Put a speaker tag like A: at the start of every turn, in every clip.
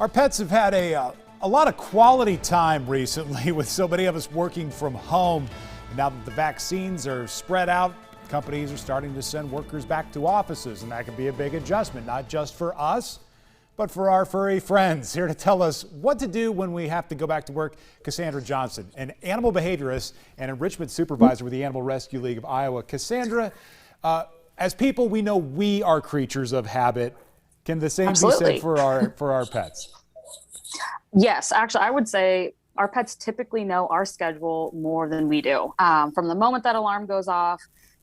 A: Our pets have had a lot of quality time recently with so many of us working from home. And now that the vaccines are spread out, companies are starting to send workers back to offices, and that can be a big adjustment, not just for us, but for our furry friends. Here to tell us what to do when we have to go back to work, Cassandra Johnson, an animal behaviorist and enrichment supervisor with the Animal Rescue League of Iowa. Cassandra, as people, we know we are creatures of habit. Can the same
B: Absolutely.
A: be said for our pets?
B: Yes, actually, I would say our pets typically know our schedule more than we do. From the moment that alarm goes off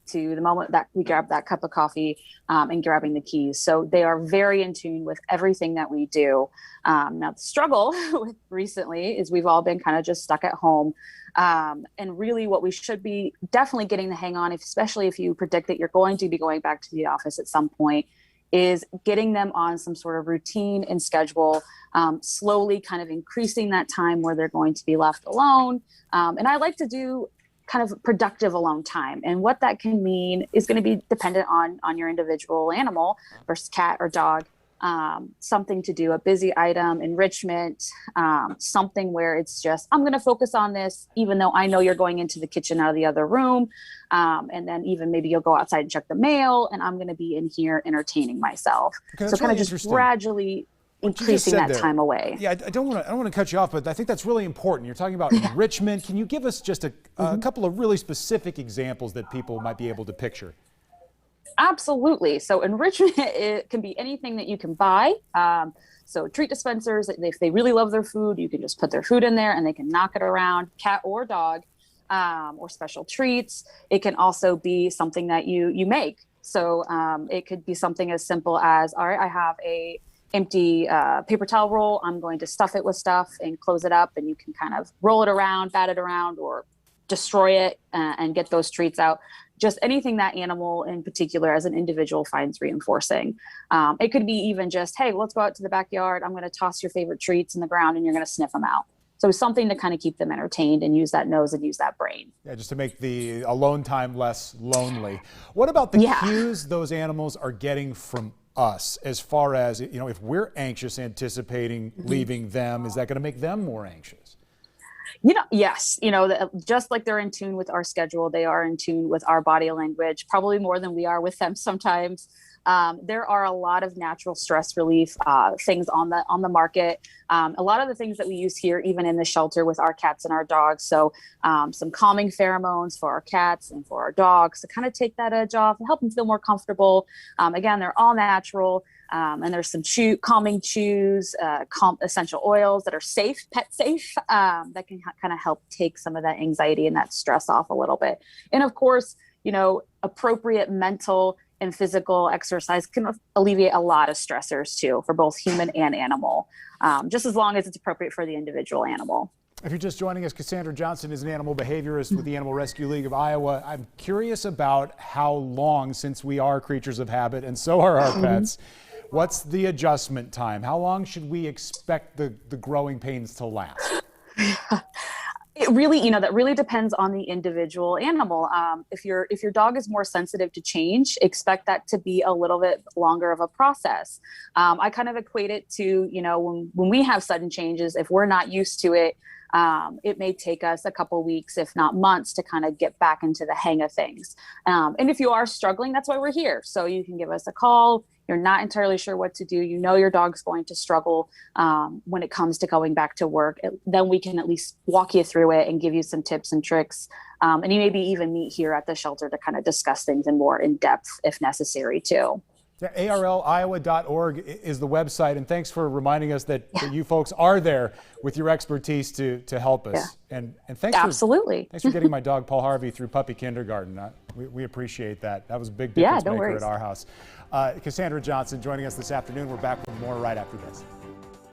B: to the moment that we grab that cup of coffee and grabbing the keys. So they are very in tune with everything that we do. Now, the struggle with recently is we've all been kind of just stuck at home. And really what we should be definitely getting the hang on, especially if you predict that you're going to be going back to the office at some point, is getting them on some sort of routine and schedule, slowly kind of increasing that time where they're going to be left alone. And I like to do kind of productive alone time. And what that can mean is going to be dependent on your individual animal versus cat or dog. Something to do, a busy item, enrichment, something where it's just, I'm going to focus on this, even though I know you're going into the kitchen out of the other room. And then even maybe you'll go outside and check the mail, and I'm going to be in here entertaining myself.
A: Okay,
B: so kind of just gradually increasing that time away.
A: Yeah, I don't want to cut you off, but I think that's really important. You're talking about enrichment. Can you give us just a couple of really specific examples that people might be able to picture?
B: Absolutely. So enrichment, it can be anything that you can buy. So treat dispensers, if they really love their food, you can just put their food in there and they can knock it around, cat or dog, or special treats. It can also be something that you make. So it could be something as simple as, all right, I have a empty paper towel roll. I'm going to stuff it with stuff and close it up, and you can kind of roll it around, bat it around, or destroy it and get those treats out. Just anything that animal in particular as an individual finds reinforcing. It could be even just, hey, let's go out to the backyard. I'm going to toss your favorite treats in the ground and you're going to sniff them out. So something to kind of keep them entertained and use that nose and use that brain.
A: Yeah, just to make the alone time less lonely. What about the cues those animals are getting from us as far as, if we're anxious anticipating leaving them, is that going to make them more anxious?
B: Yes. Just like they're in tune with our schedule, they are in tune with our body language, probably more than we are with them sometimes. There are a lot of natural stress relief things on the market. A lot of the things that we use here, even in the shelter with our cats and our dogs. So some calming pheromones for our cats and for our dogs to kind of take that edge off and help them feel more comfortable. Again, they're all natural. And there's some calming chews, essential oils that are safe, pet safe, that can kind of help take some of that anxiety and that stress off a little bit. And of course, appropriate mental and physical exercise can alleviate a lot of stressors too, for both human and animal, just as long as it's appropriate for the individual animal.
A: If you're just joining us, Cassandra Johnson is an animal behaviorist with the Animal Rescue League of Iowa. I'm curious about how long, since we are creatures of habit and so are our pets, what's the adjustment time? How long should we expect the growing pains to last?
B: It really, that really depends on the individual animal. If your dog is more sensitive to change, expect that to be a little bit longer of a process. I kind of equate it to, when we have sudden changes, if we're not used to it, it may take us a couple weeks, if not months, to kind of get back into the hang of things. And if you are struggling, that's why we're here. So you can give us a call. You're not entirely sure what to do. Your dog's going to struggle when it comes to going back to work. Then we can at least walk you through it and give you some tips and tricks. And you maybe even meet here at the shelter to kind of discuss things in more in depth if necessary too.
A: Yeah, ARLiowa.org is the website, and thanks for reminding us that you folks are there with your expertise to help us.
B: Yeah.
A: And thanks thanks for getting my dog Paul Harvey through puppy kindergarten. We appreciate that. That was a big difference maker at our house. Cassandra Johnson joining us this afternoon. We're back with more right after this.